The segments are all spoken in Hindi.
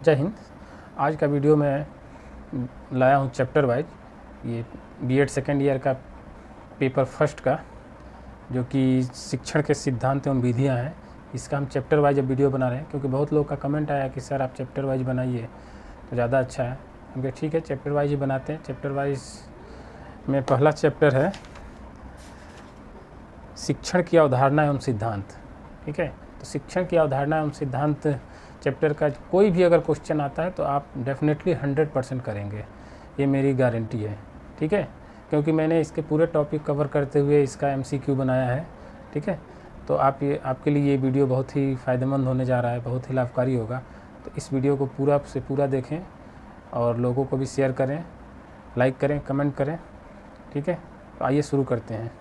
जय हिंद। आज का वीडियो मैं लाया हूँ चैप्टर वाइज, ये बीएड सेकेंड ईयर का पेपर फर्स्ट का, जो कि शिक्षण के सिद्धांत एवं विधियाँ हैं। इसका हम चैप्टर वाइज अब वीडियो बना रहे हैं, क्योंकि बहुत लोग का कमेंट आया कि सर आप चैप्टर वाइज बनाइए तो ज़्यादा अच्छा है। हम कहे ठीक है, चैप्टर वाइज ही बनाते हैं। चैप्टर वाइज में पहला चैप्टर है शिक्षण की अवधारणा एवं सिद्धांत। ठीक है, तो शिक्षण की अवधारणा एवं सिद्धांत चैप्टर का कोई भी अगर क्वेश्चन आता है तो आप डेफिनेटली 100% करेंगे, ये मेरी गारंटी है। ठीक है, क्योंकि मैंने इसके पूरे टॉपिक कवर करते हुए इसका MCQ बनाया है। ठीक है, तो आपके लिए ये वीडियो बहुत ही फ़ायदेमंद होने जा रहा है, बहुत ही लाभकारी होगा। तो इस वीडियो को पूरा से पूरा देखें और लोगों को भी शेयर करें, लाइक करें, कमेंट करें। ठीक है, तो आइए शुरू करते हैं।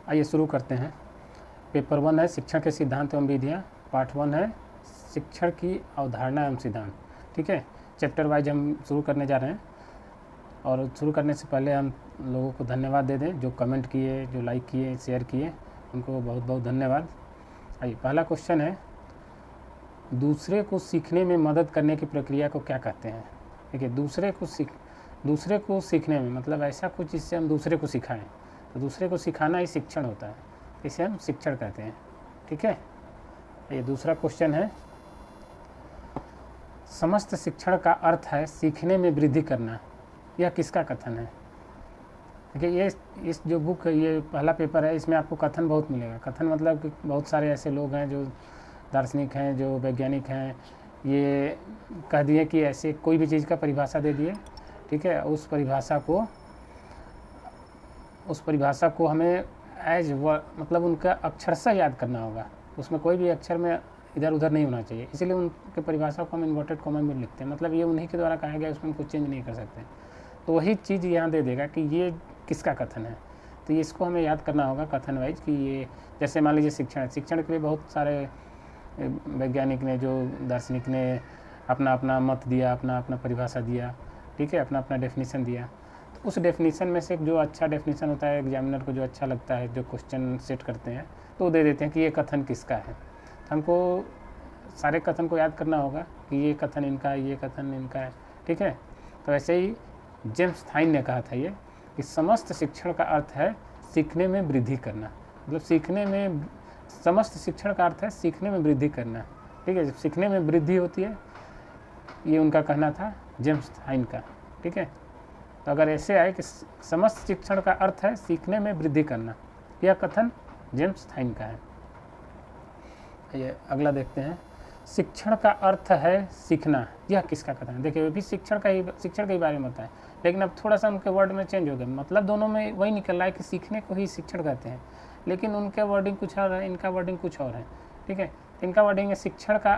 आइए शुरू करते हैं। पेपर 1 है शिक्षण के सिद्धांत एवं विधियाँ। पार्ट 1 है शिक्षण की अवधारणा एवं सिद्धांत। ठीक है, चैप्टर वाइज हम शुरू करने जा रहे हैं। और शुरू करने से पहले हम लोगों को धन्यवाद दे दें, जो कमेंट किए, जो लाइक किए, शेयर किए, उनको बहुत बहुत धन्यवाद। आइए, पहला क्वेश्चन है, दूसरे को सीखने में मदद करने की प्रक्रिया को क्या कहते हैं? देखिए, दूसरे को सीखने में मतलब ऐसा कुछ जिससे हम दूसरे को सिखाएं, तो दूसरे को सिखाना ही शिक्षण होता है, इसे हम शिक्षण कहते हैं। ठीक है, ये दूसरा क्वेश्चन है, समस्त शिक्षण का अर्थ है सीखने में वृद्धि करना, यह किसका कथन है? देखिए, ये इस जो बुक है, ये पहला पेपर है, इसमें आपको कथन बहुत मिलेगा। कथन मतलब कि बहुत सारे ऐसे लोग हैं जो दार्शनिक हैं, जो वैज्ञानिक हैं, ये कह दिए कि ऐसे कोई भी चीज़ का परिभाषा दे दिए। ठीक है, उस परिभाषा को हमें मतलब उनका अक्षरशः याद करना होगा। उसमें कोई भी अक्षर में इधर उधर नहीं होना चाहिए, इसलिए उनके परिभाषा को हम इन्वर्टेड कॉमा में लिखते हैं। मतलब ये उन्हीं के द्वारा कहा गया, उसमें कुछ चेंज नहीं कर सकते। तो वही चीज़ यहाँ दे देगा कि ये किसका कथन है, तो इसको हमें याद करना होगा कथन वाइज कि ये, जैसे मान लीजिए शिक्षण के लिए बहुत सारे वैज्ञानिक ने, जो दार्शनिक ने अपना अपना मत दिया, अपना अपना परिभाषा दिया। ठीक है, अपना अपना डेफिनेशन दिया। तो उस डेफिनेशन में से जो अच्छा डेफिनेशन होता है, एग्जामिनर को जो अच्छा लगता है, जो क्वेश्चन सेट करते हैं, तो दे देते हैं कि ये कथन किसका है। तो हमको सारे कथन को याद करना होगा कि ये कथन इनका है, ये कथन इनका है। ठीक है, तो ऐसे ही जेम्स थाइन ने कहा था ये कि समस्त शिक्षण का अर्थ है सीखने में वृद्धि करना। मतलब समस्त शिक्षण का अर्थ है सीखने में वृद्धि करना। ठीक है, जब सीखने में वृद्धि होती है, ये उनका कहना था जेम्स थाइन का। ठीक है, तो अगर ऐसे आए कि समस्त शिक्षण का अर्थ है सीखने में वृद्धि करना, यह कथन जेम्स थाइन का है। ये अगला देखते हैं, शिक्षण का अर्थ है सीखना, यह किसका कथन है? देखिए, भी शिक्षण के ही बारे में होता है, लेकिन अब थोड़ा सा उनके वर्ड में चेंज हो गया। मतलब दोनों में वही निकल रहा है कि सीखने को ही शिक्षण कहते हैं, लेकिन उनके वर्डिंग कुछ और है, इनका वर्डिंग कुछ और है। ठीक है, इनका वर्डिंग है शिक्षण का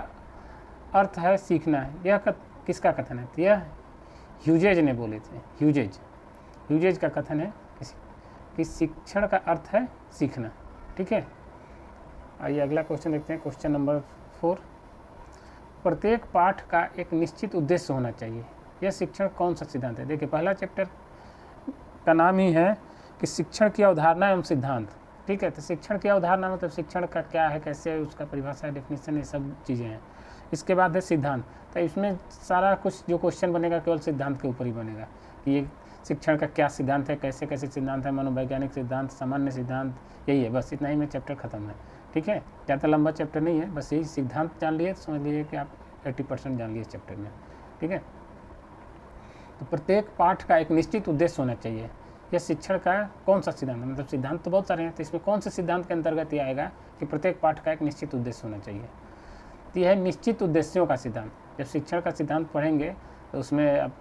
अर्थ है सीखना, यह किसका कथन है? तो यह ह्यूजेज ने बोले थे। ह्यूजेज का कथन है कि शिक्षण का अर्थ है सीखना। ठीक है, आइए अगला क्वेश्चन देखते हैं। क्वेश्चन नंबर 4, प्रत्येक पाठ का एक निश्चित उद्देश्य होना चाहिए, यह शिक्षण कौन सा सिद्धांत है? देखिए, पहला चैप्टर का नाम ही है कि शिक्षण की अवधारणा एवं सिद्धांत। ठीक है, तो शिक्षण की अवधारणा मतलब शिक्षण का क्या है, कैसे है, उसका परिभाषा, डेफिनेशन, ये सब चीज़ें हैं। इसके बाद है सिद्धांत, तो इसमें सारा कुछ जो क्वेश्चन बनेगा केवल सिद्धांत के ऊपर ही बनेगा कि ये शिक्षण का क्या सिद्धांत है, कैसे कैसे सिद्धांत है, मनोवैज्ञानिक सिद्धांत, सामान्य सिद्धांत, यही है बस। इतना ही में चैप्टर खत्म है। ठीक है, ज़्यादा लंबा चैप्टर नहीं है, बस यही सिद्धांत जान लिए तो समझ लीजिए कि आप 80% जान लिए इस चैप्टर में। ठीक है, तो प्रत्येक पाठ का एक निश्चित उद्देश्य होना चाहिए, यह शिक्षण का कौन सा सिद्धांत है? मतलब सिद्धांत तो बहुत सारे हैं, तो इसमें कौन से सिद्धांत के अंतर्गत ये आएगा कि प्रत्येक पाठ का एक निश्चित उद्देश्य होना चाहिए? तो यह है निश्चित उद्देश्यों का सिद्धांत। जब शिक्षण का सिद्धांत पढ़ेंगे तो उसमें अब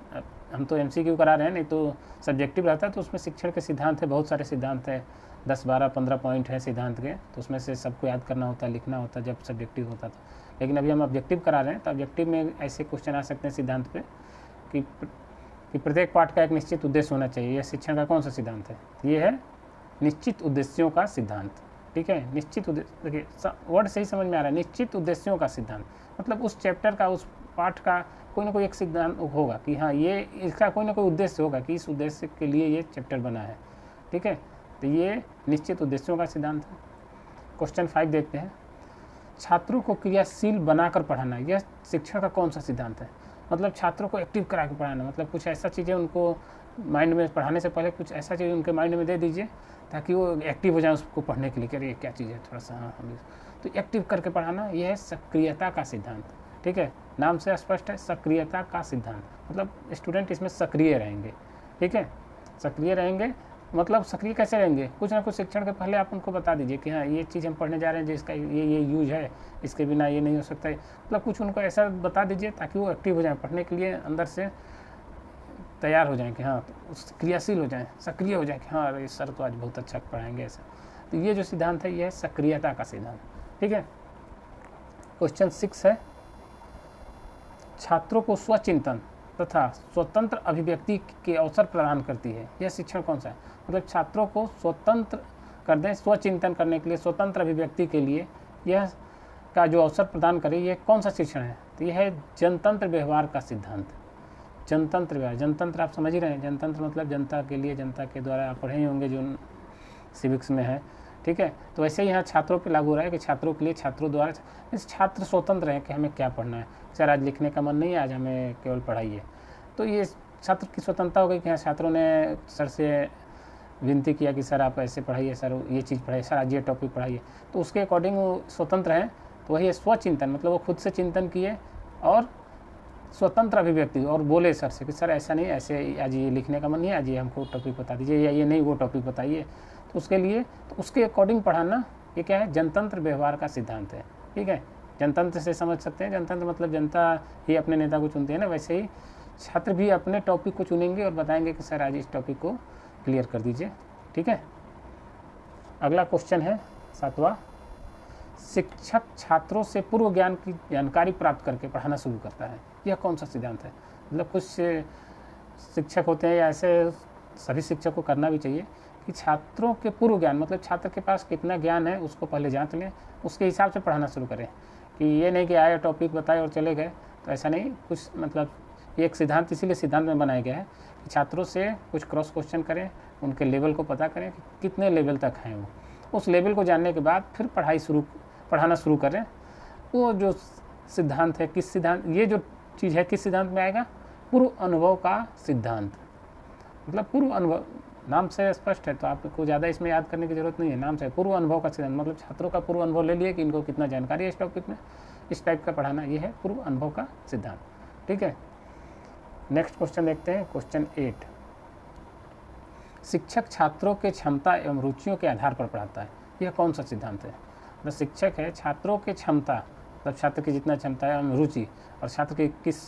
हम तो MCQ करा रहे हैं, नहीं तो सब्जेक्टिव रहता है, तो उसमें शिक्षण के सिद्धांत है, बहुत सारे सिद्धांत है, 10, 12, 15 पॉइंट है सिद्धांत के, तो उसमें से सबको याद करना होता है, लिखना होता है जब सब्जेक्टिव होता था। लेकिन अभी हम ऑब्जेक्टिव करा रहे हैं, तो ऑब्जेक्टिव में ऐसे क्वेश्चन आ सकते हैं सिद्धांत पे कि प्रत्येक पाठ का एक निश्चित उद्देश्य होना चाहिए, यह शिक्षण का कौन सा सिद्धांत है? ये है निश्चित उद्देश्यों का सिद्धांत। ठीक है, निश्चित उद्देश्य, देखिए वर्ड सही समझ में आ रहा है, निश्चित उद्देश्यों का सिद्धांत मतलब उस चैप्टर का, उस पाठ का कोई ना कोई एक सिद्धांत होगा कि हाँ ये इसका कोई ना कोई उद्देश्य होगा कि इस उद्देश्य के लिए ये चैप्टर बना है, ठीक है। तो ये निश्चित उद्देश्यों का सिद्धांत है। क्वेश्चन 5 देखते हैं, छात्रों को क्रियाशील बनाकर पढ़ाना यह शिक्षण का कौन सा सिद्धांत है? मतलब छात्रों को एक्टिव करा के पढ़ाना, मतलब कुछ ऐसा चीज़ें उनको माइंड में, पढ़ाने से पहले कुछ ऐसा चीज़ उनके माइंड में दे दीजिए ताकि वो एक्टिव हो जाए उसको पढ़ने के लिए, कि अरे क्या चीज़ है, थोड़ा सा हाँ हमें तो एक्टिव करके पढ़ाना, यह है सक्रियता का सिद्धांत, ठीक है। नाम से स्पष्ट है, सक्रियता का सिद्धांत, मतलब स्टूडेंट इसमें सक्रिय रहेंगे, ठीक है। सक्रिय रहेंगे मतलब सक्रिय कैसे रहेंगे, कुछ ना कुछ शिक्षण के पहले आप उनको बता दीजिए कि हाँ ये चीज़ हम पढ़ने जा रहे हैं जिसका ये यूज है, इसके बिना ये नहीं हो सकता है, मतलब कुछ उनको ऐसा बता दीजिए ताकि वो एक्टिव हो जाए, पढ़ने के लिए अंदर से तैयार हो जाएं कि हाँ तो क्रियाशील हो जाएं, सक्रिय हो जाए कि हाँ अरे सर तो आज बहुत अच्छा पढ़ाएंगे ऐसा। तो ये जो सिद्धांत है ये है सक्रियता का सिद्धांत, ठीक है। क्वेश्चन 6 है, छात्रों को स्वचिंतन तथा स्वतंत्र अभिव्यक्ति के अवसर प्रदान करती है, यह शिक्षण कौन सा है? मतलब छात्रों को स्वतंत्र कर दें, स्वचिंतन करने के लिए, स्वतंत्र अभिव्यक्ति के लिए यह का जो अवसर प्रदान करे, यह कौन सा शिक्षण है? तो यह है जनतंत्र व्यवहार का सिद्धांत। जनतंत्र व्यवहार, जनतंत्र आप समझ ही रहे हैं, जनतंत्र मतलब जनता के लिए, जनता के द्वारा, आप पढ़े ही होंगे जो सिविक्स में है, ठीक है। तो वैसे ही यहाँ छात्रों पे लागू हो रहा है कि छात्रों के लिए, छात्रों द्वारा, छात्र स्वतंत्र हैं कि हमें क्या पढ़ना है, सर आज लिखने का मन नहीं है, आज हमें केवल पढ़ाइए। तो ये छात्र की स्वतंत्रता हो गई कि हाँ छात्रों ने सर से विनती किया कि सर आप ऐसे पढ़ाइए, सर ये चीज़ पढ़ाइए, सर आज ये टॉपिक पढ़ाइए, तो उसके अकॉर्डिंग वो स्वतंत्र हैं। तो वही है स्वचिंतन, मतलब वो खुद से चिंतन किए और स्वतंत्र अभिव्यक्ति, और बोले सर से कि सर ऐसा नहीं, ऐसे आज ये लिखने का मन नहीं है, आज ये हमको टॉपिक बता दीजिए, या ये नहीं वो टॉपिक बताइए। तो उसके लिए, तो उसके अकॉर्डिंग पढ़ाना, ये क्या है? जनतंत्र व्यवहार का सिद्धांत है, ठीक है। जनतंत्र से समझ सकते हैं, जनतंत्र मतलब जनता ही अपने नेता को चुनती है ना, वैसे ही छात्र भी अपने टॉपिक को चुनेंगे और बताएंगे कि सर आज इस टॉपिक को क्लियर कर दीजिए, ठीक है। अगला क्वेश्चन है 7वां, शिक्षक छात्रों से पूर्व ज्ञान की जानकारी प्राप्त करके पढ़ाना शुरू करता है, यह कौन सा सिद्धांत है? मतलब कुछ शिक्षक होते हैं, या ऐसे सभी शिक्षक को करना भी चाहिए कि छात्रों के पूर्व ज्ञान, मतलब छात्र के पास कितना ज्ञान है उसको पहले जांच लें, उसके हिसाब से पढ़ाना शुरू करें। कि ये नहीं कि आए टॉपिक बताए और चले गए, तो ऐसा नहीं। कुछ मतलब एक सिद्धांत इसीलिए सिद्धांत में बनाया गया है कि छात्रों से कुछ क्रॉस क्वेश्चन करें, उनके लेवल को पता करें कि कितने लेवल तक हैं वो, उस लेवल को जानने के बाद फिर पढ़ाना शुरू करें। वो जो सिद्धांत है, किस सिद्धांत, ये जो चीज़ है किस सिद्धांत में आएगा? पूर्व अनुभव का सिद्धांत। मतलब पूर्व अनुभव, नाम से स्पष्ट है तो आपको ज़्यादा इसमें याद करने की जरूरत नहीं है, नाम से पूर्व अनुभव का सिद्धांत, मतलब छात्रों का पूर्व अनुभव ले लिए कि इनको कितना जानकारी है इस टॉपिक में, इस टाइप का पढ़ाना, ये है पूर्व अनुभव का सिद्धांत, ठीक है। नेक्स्ट क्वेश्चन देखते हैं, क्वेश्चन 8, शिक्षक छात्रों के क्षमता एवं रुचियों के आधार पर पढ़ाता है, यह कौन सा सिद्धांत है? मतलब शिक्षक है छात्रों के क्षमता, मतलब छात्र की जितना क्षमता है एवं रुचि, और छात्र की किस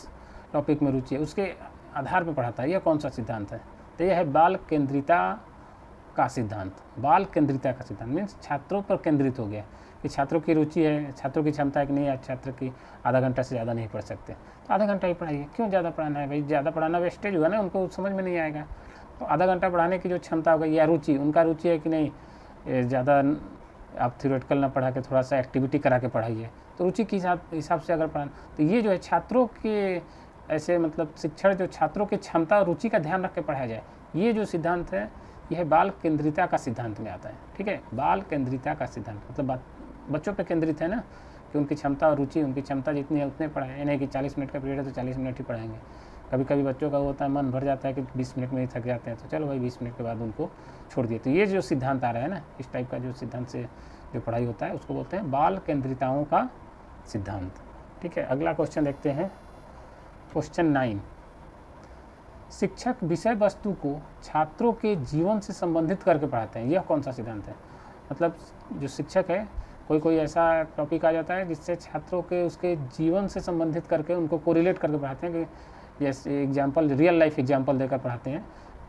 टॉपिक में रुचि है उसके आधार पर पढ़ाता है, यह कौन सा सिद्धांत है? तो यह है बाल केंद्रिता का सिद्धांत। बाल केंद्रिता का सिद्धांत मीन्स छात्रों पर केंद्रित हो गया कि छात्रों की रुचि है, छात्रों की क्षमता है कि नहीं, छात्र की आधा घंटा से ज़्यादा नहीं पढ़ सकते, तो आधा घंटा ही पढ़ाइए, क्यों ज़्यादा पढ़ाना है भाई? ज़्यादा पढ़ाना वेस्टेज हुआ ना, उनको समझ में नहीं आएगा। तो आधा घंटा पढ़ाने की जो क्षमता होगी, या रुचि, उनका रुचि है कि नहीं, ज़्यादा आप थ्योरेटिकल ना पढ़ा के थोड़ा सा एक्टिविटी करा के पढ़ाइए, तो रुचि के हिसाब से अगर पढ़ाना, तो ये जो है छात्रों के ऐसे मतलब शिक्षण जो छात्रों की क्षमता और रुचि का ध्यान रख के पढ़ाया जाए, ये जो सिद्धांत है यह बाल केंद्रिता का सिद्धांत में आता है, ठीक है। बाल केंद्रिता का सिद्धांत मतलब बच्चों पे केंद्रित है ना, कि उनकी क्षमता और रुचि, उनकी क्षमता जितनी है उतने पढ़ाएं, नहीं कि 40 मिनट का पीरियड है तो 40 मिनट ही पढ़ाएंगे। कभी कभी बच्चों का होता है मन भर जाता है कि 20 मिनट में ही थक जाते हैं, तो चलो भाई 20 मिनट के बाद उनको छोड़ दिए। तो ये जो सिद्धांत आ रहा है ना, इस टाइप का जो सिद्धांत से जो पढ़ाई होता है उसको बोलते हैं बाल केंद्रिताओं का सिद्धांत, ठीक है। अगला क्वेश्चन देखते हैं, क्वेश्चन 9, शिक्षक विषय वस्तु को छात्रों के जीवन से संबंधित करके पढ़ाते हैं, यह कौन सा सिद्धांत है? मतलब जो शिक्षक है, कोई ऐसा टॉपिक आ जाता है जिससे छात्रों के उसके जीवन से संबंधित करके उनको कोरिलेट करके पढ़ाते हैं, कि जैसे एग्जाम्पल, रियल लाइफ एग्जाम्पल देकर पढ़ाते हैं,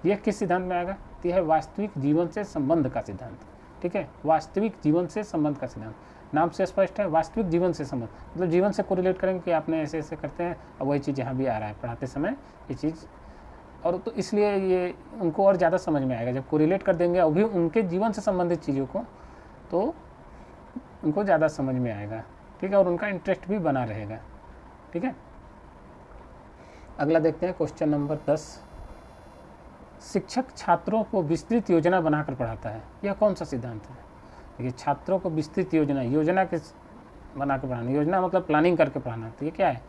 यह किस सिद्धांत में आएगा? तो यह है वास्तविक जीवन से संबंध का सिद्धांत, ठीक है। वास्तविक जीवन से संबंध का सिद्धांत, नाम से स्पष्ट है, वास्तविक जीवन से संबंध, मतलब जीवन से कोरिलेट करेंगे कि आपने ऐसे ऐसे करते हैं, और वही चीज़ यहाँ भी आ रहा है पढ़ाते समय ये चीज़, और तो इसलिए ये उनको और ज़्यादा समझ में आएगा जब कोरिलेट कर देंगे और भी उनके जीवन से संबंधित चीज़ों को, तो उनको ज़्यादा समझ में आएगा, ठीक है, और उनका इंटरेस्ट भी बना रहेगा, ठीक है। अगला देखते हैं क्वेश्चन नंबर 10। शिक्षक छात्रों को विस्तृत योजना बनाकर पढ़ाता है, यह कौन सा सिद्धांत है? देखिए, छात्रों को विस्तृत योजना के बना के पढ़ाना, योजना मतलब प्लानिंग करके पढ़ाना, तो ये क्या है?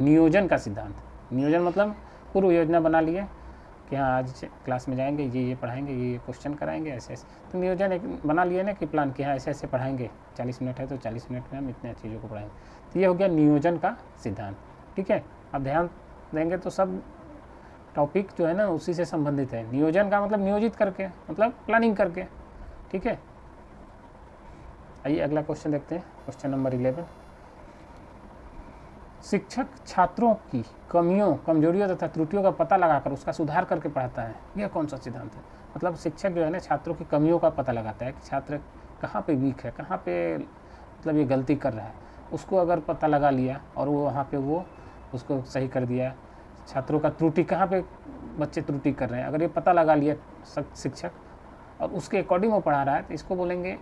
नियोजन का सिद्धांत। नियोजन मतलब पूर्व योजना बना लिए कि हाँ आज क्लास में जाएंगे, ये पढ़ाएंगे, ये क्वेश्चन कराएंगे, ऐसे ऐसे, तो नियोजन एक बना लिए ना कि प्लान कि हाँ ऐसे ऐसे पढ़ाएंगे, 40 मिनट है तो 40 मिनट में हम इतने चीज़ों को पढ़ाएंगे, तो ये हो गया नियोजन का सिद्धांत। ठीक है, अब ध्यान देंगे तो सब टॉपिक जो है ना उसी से संबंधित है। नियोजन का मतलब नियोजित करके, मतलब प्लानिंग करके। ठीक है, आइए अगला क्वेश्चन देखते हैं, क्वेश्चन नंबर 11। शिक्षक छात्रों की कमियों, कमजोरियों तथा त्रुटियों का पता लगाकर उसका सुधार करके पढ़ाता है, यह कौन सा सिद्धांत है? मतलब शिक्षक जो है ना छात्रों की कमियों का पता लगाता है कि छात्र कहाँ पे वीक है, कहाँ पे मतलब ये गलती कर रहा है, उसको अगर पता लगा लिया और वो वहाँ पे वो उसको सही कर दिया। छात्रों का त्रुटि, कहाँ पे बच्चे त्रुटि कर रहे हैं, अगर ये पता लगा लिया शिक्षक और उसके अकॉर्डिंग वो पढ़ा रहा है, तो इसको बोलेंगे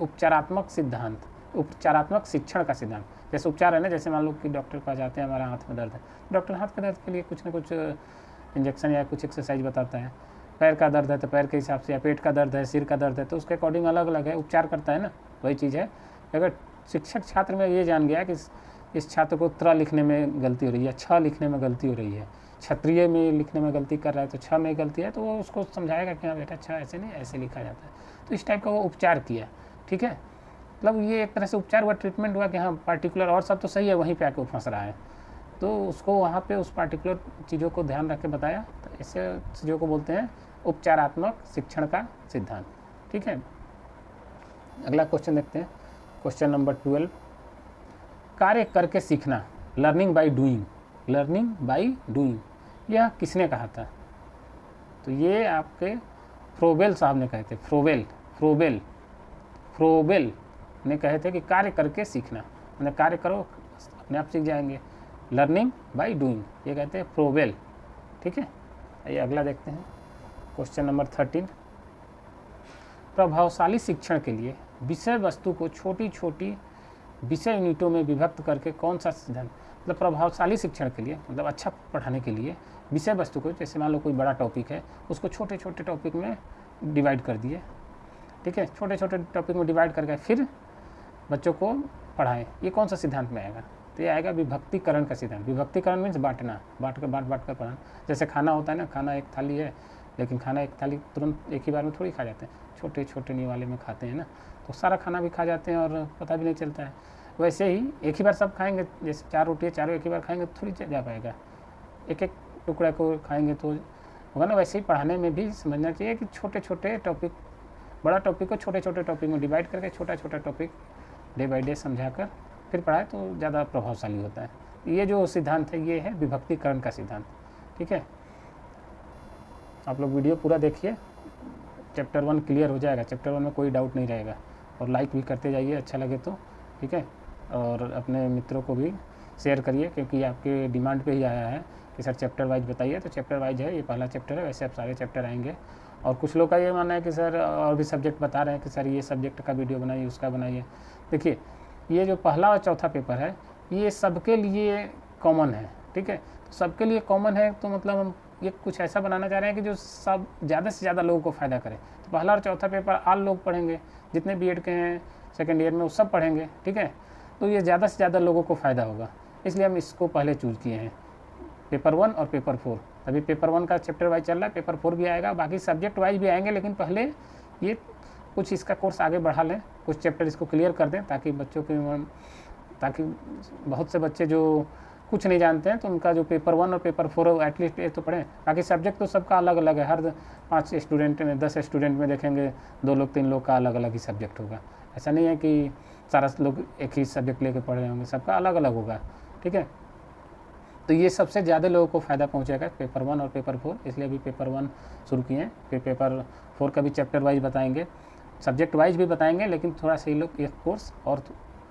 उपचारात्मक सिद्धांत, उपचारात्मक शिक्षण का सिद्धांत। जैसे उपचार है ना, जैसे मान लो कि डॉक्टर के पास जाते हैं, हमारा हाथ में दर्द है, डॉक्टर हाथ के दर्द के लिए कुछ ना कुछ इंजेक्शन या कुछ एक्सरसाइज बताता है। पैर का दर्द है तो पैर के हिसाब से, या पेट का दर्द है, सिर का दर्द है, तो उसके अकॉर्डिंग अलग अलग है, उपचार करता है ना, वही चीज़ है। अगर शिक्षक छात्र में ये जान गया कि इस छात्र को त्र लिखने में गलती हो रही है, छ लिखने में गलती हो रही है, क्षत्रिय में लिखने में गलती कर रहा है तो छ में गलती है, तो वो उसको समझाएगा कि हाँ बेटा छ ऐसे नहीं ऐसे लिखा जाता है, तो इस टाइप का वो उपचार किया। ठीक है, मतलब ये एक तरह से उपचार हुआ, ट्रीटमेंट हुआ कि हाँ पार्टिकुलर, और सब तो सही है, वहीं पे आके वो फंस रहा है, तो उसको वहाँ पे उस पार्टिकुलर चीज़ों को ध्यान रख के बताया, तो ऐसे चीज़ों को बोलते हैं उपचारात्मक शिक्षण का सिद्धांत। ठीक है, अगला क्वेश्चन देखते हैं, क्वेश्चन नंबर 12। कार्य करके सीखना, learning by doing, learning by doing, यह किसने कहा था? तो ये आपके फ्रोबेल साहब ने कहे थे। फ्रोबेल ने कहे थे कि कार्य करके सीखना, मतलब कार्य करो अपने आप सीख जाएंगे, लर्निंग बाय डूइंग, ये कहते हैं फ्रोबेल। ठीक है, आइए अगला देखते हैं, क्वेश्चन नंबर 13। प्रभावशाली शिक्षण के लिए विषय वस्तु को छोटी छोटी विषय यूनिटों में विभक्त करके कौन सा सिद्धांत? मतलब प्रभावशाली शिक्षण के लिए, मतलब अच्छा पढ़ाने के लिए विषय वस्तु को, जैसे मान लो कोई बड़ा टॉपिक है, उसको छोटे छोटे टॉपिक में डिवाइड कर दिए। ठीक है, छोटे छोटे टॉपिक में डिवाइड करके फिर बच्चों को पढ़ाएं, ये कौन सा सिद्धांत में आएगा? तो ये आएगा विभक्तिकरण का सिद्धांत। विभक्तिकरण मीन्स बांटना, बांट कर पढ़ाना। जैसे खाना होता है ना, खाना एक थाली है, लेकिन खाना एक थाली तुरंत एक ही बार में थोड़ी खा जाते हैं, छोटे छोटे निवाले में खाते हैं ना, तो सारा खाना भी खा जाते हैं और पता भी नहीं चलता है। वैसे ही एक ही बार सब खाएंगे, जैसे 4 रोटी है, चारों एक ही बार खाएंगे तो थोड़ी जा पाएगा, एक एक टुकड़ा को खाएंगे तो होगा ना। वैसे ही पढ़ाने में भी समझना चाहिए कि छोटे छोटे टॉपिक, बड़ा टॉपिक को छोटे छोटे टॉपिक में डिवाइड करके छोटा छोटा टॉपिक डे बाई डे समझा कर फिर पढ़ाए तो ज़्यादा प्रभावशाली होता है। ये जो सिद्धांत है ये है विभक्तिकरण का सिद्धांत। ठीक है, आप लोग वीडियो पूरा देखिए, चैप्टर 1 क्लियर हो जाएगा, चैप्टर 1 में कोई डाउट नहीं रहेगा। और लाइक भी करते जाइए अच्छा लगे तो, ठीक है, और अपने मित्रों को भी शेयर करिए, क्योंकि आपके डिमांड पे ही आया है कि सर चैप्टर वाइज बताइए, तो चैप्टर वाइज है, ये पहला चैप्टर है, वैसे अब सारे चैप्टर आएंगे। और कुछ लोग का ये मानना है कि सर और भी सब्जेक्ट बता रहे हैं कि सर ये सब्जेक्ट का वीडियो बनाइए, उसका बनाइए। देखिए, ये जो पहला और चौथा पेपर है ये सबके लिए कॉमन है। ठीक है, तो सबके लिए कॉमन है तो मतलब हम ये कुछ ऐसा बनाना चाह रहे हैं कि जो सब ज़्यादा से ज़्यादा लोगों को फ़ायदा करे। तो पहला और चौथा पेपर आल लोग पढ़ेंगे, जितने बीएड के हैं सेकेंड ईयर में वो सब पढ़ेंगे। ठीक है, तो ये ज़्यादा से ज़्यादा लोगों को फ़ायदा होगा, इसलिए हम इसको पहले चूज़ किए हैं, पेपर 1 और पेपर 4। अभी पेपर 1 का चैप्टर वाइज चल रहा है, पेपर 4 भी आएगा, बाकी सब्जेक्ट वाइज भी आएंगे, लेकिन पहले ये कुछ इसका कोर्स आगे बढ़ा लें, कुछ चैप्टर इसको क्लियर कर दें, ताकि बच्चों के, ताकि बहुत से बच्चे जो कुछ नहीं जानते हैं तो उनका जो पेपर 1 और पेपर 4 एटलीस्ट ये तो पढ़ें। बाकी सब्जेक्ट तो सबका अलग अलग है, हर 5 स्टूडेंट में 10 स्टूडेंट में देखेंगे 2 लोग 3 लोग का अलग अलग ही सब्जेक्ट होगा। ऐसा नहीं है कि सारा लोग एक ही सब्जेक्ट लेके पढ़ रहे होंगे, सबका अलग अलग होगा। ठीक है, तो ये सबसे ज़्यादा लोगों को फ़ायदा पहुंचेगा पेपर 1 और पेपर 4, इसलिए अभी पेपर 1 शुरू किए हैं, फिर पेपर 4 का भी चैप्टर वाइज बताएंगे, सब्जेक्ट वाइज भी बताएंगे, लेकिन थोड़ा सा ये लोग एक कोर्स और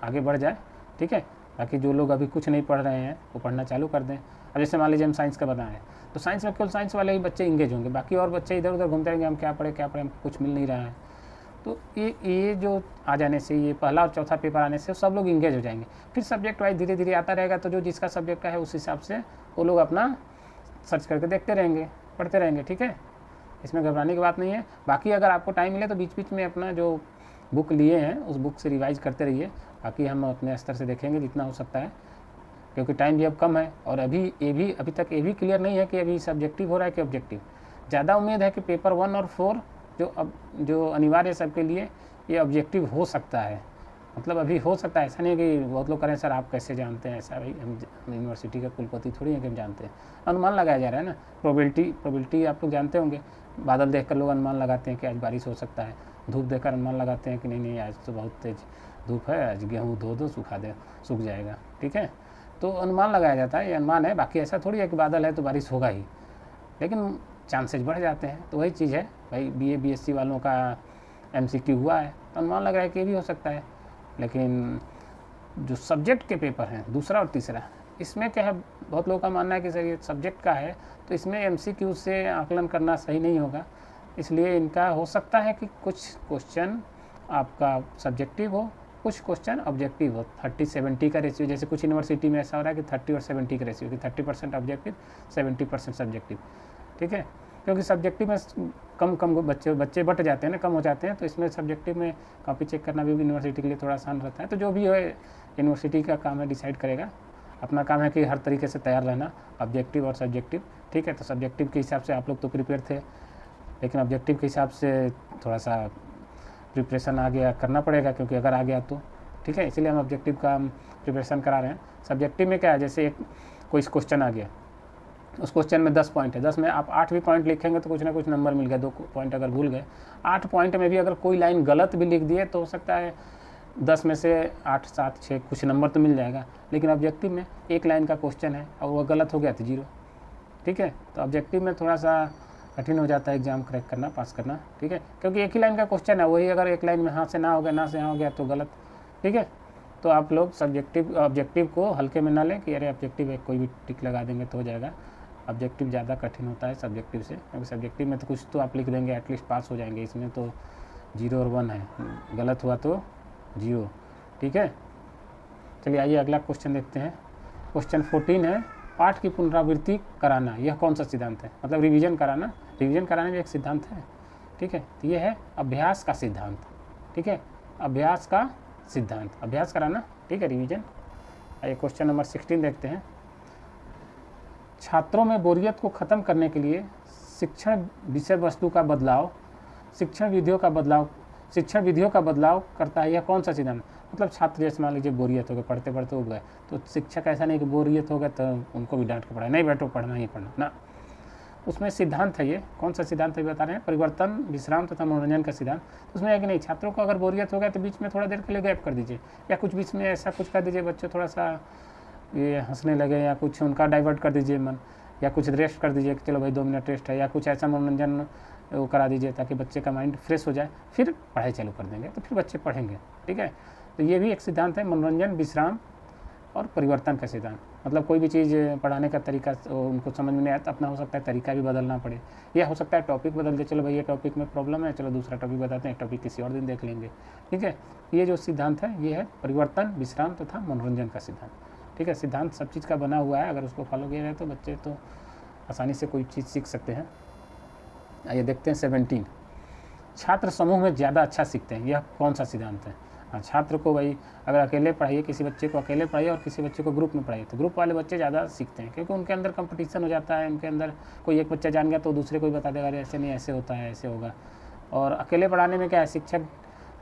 आगे बढ़ जाए। ठीक है, ताकि जो लोग अभी कुछ नहीं पढ़ रहे हैं वो पढ़ना चालू कर दें। अब जैसे मान लीजिए हम साइंस का बताएं, तो साइंस में केवल साइंस वाले ही बच्चे इंगेज होंगे, बाकी और बच्चे इधर उधर घूमते रहेंगे, हम क्या पढ़े हमको कुछ मिल नहीं रहा है। तो ये जो आ जाने से, ये पहला और चौथा पेपर आने से सब लोग इंगेज हो जाएंगे। फिर सब्जेक्ट वाइज धीरे धीरे आता रहेगा, तो जो जिसका सब्जेक्ट का है उस हिसाब से वो लोग अपना सर्च करके देखते रहेंगे, पढ़ते रहेंगे। ठीक है, इसमें घबराने की बात नहीं है। बाकी अगर आपको टाइम मिले तो बीच बीच में अपना जो बुक लिए हैं उस बुक से रिवाइज करते रहिए। बाकी हम अपने स्तर से देखेंगे जितना हो सकता है, क्योंकि टाइम भी अब कम है। और अभी तक ये भी क्लियर नहीं है कि अभी सब्जेक्टिव हो रहा है कि ऑब्जेक्टिव। ज़्यादा उम्मीद है कि पेपर 1 और 4 जो अनिवार्य है सबके लिए, ये ऑब्जेक्टिव हो सकता है। मतलब अभी हो सकता है, ऐसा नहीं है कि बहुत लोग करें सर आप कैसे जानते हैं ऐसा। भाई हम यूनिवर्सिटी का कुलपति थोड़ी है कि हम जानते हैं, अनुमान लगाया जा रहा है ना। प्रोबेबिलिटी आप लोग जानते होंगे, बादल देखकर लोग अनुमान लगाते हैं कि आज बारिश हो सकता है, धूप देखकर अनुमान लगाते हैं कि नहीं आज तो बहुत तेज़ धूप है, आज गेहूँ धो दो सूख जाएगा। ठीक है, तो अनुमान लगाया जाता है, ये अनुमान है। बाकी ऐसा थोड़ी है कि बादल है तो बारिश होगा ही, लेकिन चांसेज बढ़ जाते हैं। तो वही चीज़ है भाई, BA BSc वालों का MCQ हुआ है तो अनुमान लग रहा है कि ये भी हो सकता है। लेकिन जो सब्जेक्ट के पेपर हैं दूसरा और तीसरा, इसमें क्या है, बहुत लोगों का मानना है कि सर ये सब्जेक्ट का है तो इसमें MCQ से आकलन करना सही नहीं होगा, इसलिए इनका हो सकता है कि कुछ क्वेश्चन आपका सब्जेक्टिव हो, कुछ क्वेश्चन ऑब्जेक्टिव हो। 30-70 का रेशियो, जैसे कुछ यूनिवर्सिटी में ऐसा हो रहा है कि 30 और 70 का रेशियो, कि 30% ऑब्जेक्टिव 70% सब्जेक्टिव। ठीक है, क्योंकि सब्जेक्टिव में कम बच्चे बट जाते हैं ना, कम हो जाते हैं, तो इसमें सब्जेक्टिव में कॉपी चेक करना भी यूनिवर्सिटी के लिए थोड़ा आसान रहता है। तो जो भी है यूनिवर्सिटी का काम है, डिसाइड करेगा। अपना काम है कि हर तरीके से तैयार रहना, ऑब्जेक्टिव और सब्जेक्टिव। ठीक है, तो सब्जेक्टिव के हिसाब से आप लोग तो प्रिपेयर थे, लेकिन ऑब्जेक्टिव के हिसाब से थोड़ा सा प्रिपरेशन आ गया करना पड़ेगा, क्योंकि अगर आ गया तो ठीक है, इसलिए हम ऑब्जेक्टिव का हम प्रिपरेशन करा रहे हैं। सब्जेक्टिव में क्या है, जैसे कोई क्वेश्चन आ गया, उस क्वेश्चन में 10 पॉइंट है, 10 में आप 8 भी पॉइंट लिखेंगे तो कुछ ना कुछ नंबर मिल गया। 2 पॉइंट अगर भूल गए, 8 पॉइंट में भी अगर कोई लाइन गलत भी लिख दिए तो हो सकता है 10 में से 8, 7, 6 कुछ नंबर तो मिल जाएगा। लेकिन ऑब्जेक्टिव में एक लाइन का क्वेश्चन है और वह गलत हो गया तो 0। ठीक है, तो ऑब्जेक्टिव में थोड़ा सा कठिन हो जाता है एग्जाम क्रैक करना, पास करना। ठीक है, क्योंकि एक ही लाइन का क्वेश्चन है, वही अगर एक लाइन में हाँ से ना हो गया, ना से हाँ हो गया तो गलत। ठीक है, तो आप लोग ऑब्जेक्टिव को हल्के में ना लें कि अरे ऑब्जेक्टिव है कोई भी टिक लगा देंगे तो हो जाएगा। ऑब्जेक्टिव ज़्यादा कठिन होता है सब्जेक्टिव से, क्योंकि सब्जेक्टिव में तो कुछ तो आप लिख देंगे, एटलीस्ट पास हो जाएंगे। इसमें तो 0 और 1 है, गलत हुआ तो 0। ठीक है, चलिए आइए अगला क्वेश्चन देखते हैं। क्वेश्चन 14 है, पाठ की पुनरावृत्ति कराना यह कौन सा सिद्धांत है। मतलब रिवीजन कराना, रिवीजन कराने में एक सिद्धांत है। ठीक है, तो ये है अभ्यास का सिद्धांत। ठीक है, अभ्यास का सिद्धांत, अभ्यास कराना। ठीक है, रिवीजन। आइए क्वेश्चन नंबर 16 देखते हैं। छात्रों में बोरियत को ख़त्म करने के लिए शिक्षण विषय वस्तु का बदलाव, शिक्षण विधियों का बदलाव करता है, यह कौन सा सिद्धांत। मतलब छात्र जैसे मान लीजिए बोरियत हो गए, पढ़ते पढ़ते उग गए, तो शिक्षक ऐसा नहीं कि बोरियत हो गए तो उनको भी डांट के पढ़ाए, नहीं बैठो पढ़ना ही पढ़ना ना। उसमें सिद्धांत है, ये कौन सा सिद्धांत है बता रहे हैं, परिवर्तन, विश्राम तथा मनोरंजन का सिद्धांत। उसमें है कि नहीं, छात्रों को अगर बोरियत हो गया तो बीच में थोड़ा देर के लिए गैप कर दीजिए, या कुछ बीच में ऐसा कुछ कर दीजिए बच्चे थोड़ा सा ये हंसने लगे, या कुछ उनका डाइवर्ट कर दीजिए मन, या कुछ रेस्ट कर दीजिए कि चलो भाई 2 मिनट रेस्ट है, या कुछ ऐसा मनोरंजन वो करा दीजिए ताकि बच्चे का माइंड फ्रेश हो जाए, फिर पढ़ाई चालू कर देंगे तो फिर बच्चे पढ़ेंगे। ठीक है, तो ये भी एक सिद्धांत है, मनोरंजन, विश्राम और परिवर्तन का सिद्धांत। मतलब कोई भी चीज़ पढ़ाने का तरीका उनको समझ में नहीं आता, अपना हो सकता है तरीका भी बदलना पड़े, या हो सकता है टॉपिक बदल दे, चलो भाई ये टॉपिक में प्रॉब्लम है, चलो दूसरा टॉपिक बताते हैं, टॉपिक किसी और दिन देख लेंगे। ठीक है, ये जो सिद्धांत है ये है परिवर्तन, विश्राम तथा मनोरंजन का सिद्धांत। ठीक है, सिद्धांत सब चीज़ का बना हुआ है, अगर उसको फॉलो किया जाए तो बच्चे तो आसानी से कोई चीज़ सीख सकते हैं। आइए देखते हैं 17, छात्र समूह में ज़्यादा अच्छा सीखते हैं, यह कौन सा सिद्धांत है। हाँ, छात्र को भाई अगर अकेले पढ़ाइए, किसी बच्चे को अकेले पढ़ाइए और किसी बच्चे को ग्रुप में पढ़ाइए, तो ग्रुप वाले बच्चे ज़्यादा सीखते हैं, क्योंकि उनके अंदर कंपटीशन हो जाता है, उनके अंदर कोई एक बच्चा जान गया तो दूसरे को भी बता देगा, अरे ऐसे नहीं ऐसे होता है, ऐसे होगा। और अकेले पढ़ाने में क्या है, शिक्षक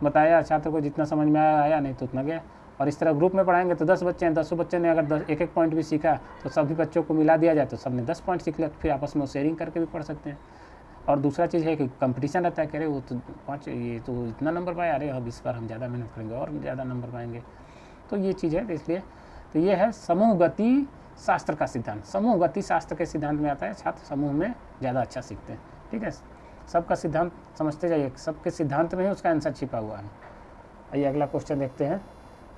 बताया, छात्र को जितना समझ में आया नहीं तो उतना गया। और इस तरह ग्रुप में पढ़ाएंगे तो 10 बच्चे हैं, 10 बच्चे ने अगर एक पॉइंट भी सीखा तो सभी बच्चों को मिला दिया जाए तो सबने 10 पॉइंट सीख लिया, फिर आपस में शेयरिंग करके भी पढ़ सकते हैं। और दूसरा चीज़ है कि कंपटीशन रहता है कि अरे वो तो 5 ये तो इतना नंबर पाया, अरे अब इस बार हम ज़्यादा मेहनत करेंगे और ज़्यादा नंबर पाएंगे। तो ये चीज़ है, इसलिए तो ये है समूह गति शास्त्र का सिद्धांत। समूह गति शास्त्र के सिद्धांत में आता है छात्र समूह में ज़्यादा अच्छा सीखते हैं। ठीक है, सबका सिद्धांत समझते जाइए, सबके सिद्धांत में ही उसका आंसर छिपा हुआ है। आइए अगला क्वेश्चन देखते हैं,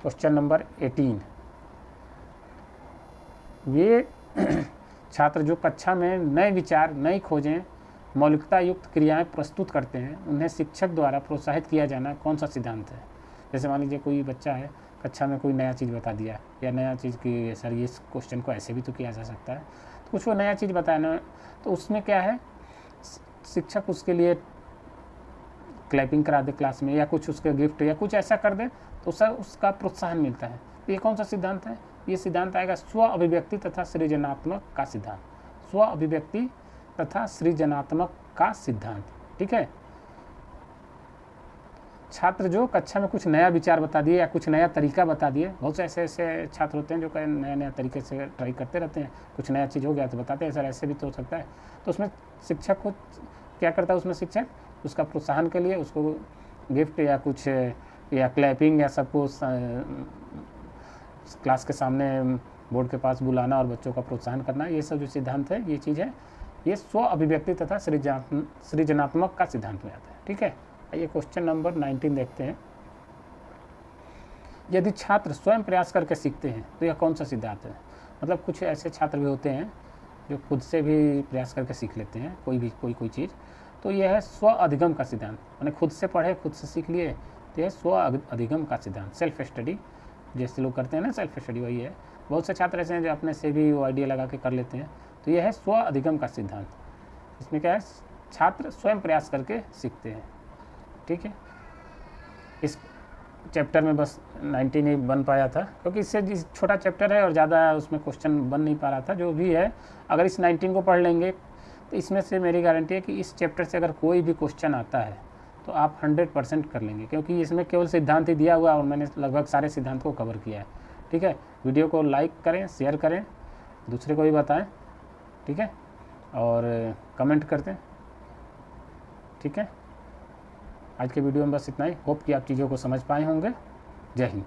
क्वेश्चन नंबर 18। वे छात्र जो कक्षा में नए विचार, नई खोजें मौलिकता युक्त क्रियाएं प्रस्तुत करते हैं, उन्हें शिक्षक द्वारा प्रोत्साहित किया जाना कौन सा सिद्धांत है? जैसे मान लीजिए कोई बच्चा है, कक्षा में कोई नया चीज़ बता दिया, या नया चीज़ की सर ये क्वेश्चन को ऐसे भी तो किया जा सकता है, तो कुछ वो नया चीज़ बताया ना, तो उसमें क्या है, शिक्षक उसके लिए क्लैपिंग करा दे क्लास में, या कुछ उसके गिफ्ट या कुछ ऐसा कर दे, तो सर उसका प्रोत्साहन मिलता है। तो ये कौन सा सिद्धांत है? ये सिद्धांत आएगा स्व अभिव्यक्ति तथा सृजनात्मक का सिद्धांत। स्व अभिव्यक्ति तथा सृजनात्मक का सिद्धांत, ठीक है। छात्र जो कक्षा में कुछ नया विचार बता दिए या कुछ नया तरीका बता दिए, बहुत से ऐसे छात्र होते हैं जो नया तरीके से ट्राई करते रहते हैं, कुछ नया चीज़ हो गया तो बताते हैं सर ऐसे भी तो हो सकता है, तो उसमें शिक्षक को क्या करता है, उसमें शिक्षक उसका प्रोत्साहन के लिए उसको गिफ्ट या कुछ या क्लैपिंग या सबको क्लास के सामने बोर्ड के पास बुलाना और बच्चों का प्रोत्साहन करना, ये सब जो सिद्धांत है, ये चीज़ है, ये स्व अभिव्यक्ति तथा सृजनात्मक का सिद्धांत में आता है, ठीक है। ये क्वेश्चन नंबर 19 देखते हैं। यदि छात्र स्वयं प्रयास करके सीखते हैं तो यह कौन सा सिद्धांत है? मतलब कुछ ऐसे छात्र भी होते हैं जो खुद से भी प्रयास करके सीख लेते हैं कोई चीज़, तो यह है स्व अधिगम का सिद्धांत। मैंने खुद से पढ़े, खुद से सीख लिए, तो यह स्व अधिगम का सिद्धांत, सेल्फ स्टडी जैसे लोग करते हैं ना, सेल्फ स्टडी वही है। बहुत से छात्र ऐसे हैं जो अपने से भी वो आइडिया लगा के कर लेते हैं, तो यह है स्व अधिगम का सिद्धांत। इसमें क्या है, छात्र स्वयं प्रयास करके सीखते हैं, ठीक है। इस चैप्टर में बस 19 ही बन पाया था, क्योंकि इससे छोटा चैप्टर है और ज़्यादा उसमें क्वेश्चन बन नहीं पा रहा था। जो भी है, अगर इस 19 को पढ़ लेंगे तो इसमें से मेरी गारंटी है कि इस चैप्टर से अगर कोई भी क्वेश्चन आता है तो आप 100% कर लेंगे, क्योंकि इसमें केवल सिद्धांत ही दिया हुआ और मैंने लगभग सारे सिद्धांत को कवर किया है, ठीक है। वीडियो को लाइक करें, शेयर करें, दूसरे को भी बताएं, ठीक है, और कमेंट करते हैं, ठीक है। आज के वीडियो में बस इतना ही। होप कि आप चीज़ों को समझ पाए होंगे। जय हिंद।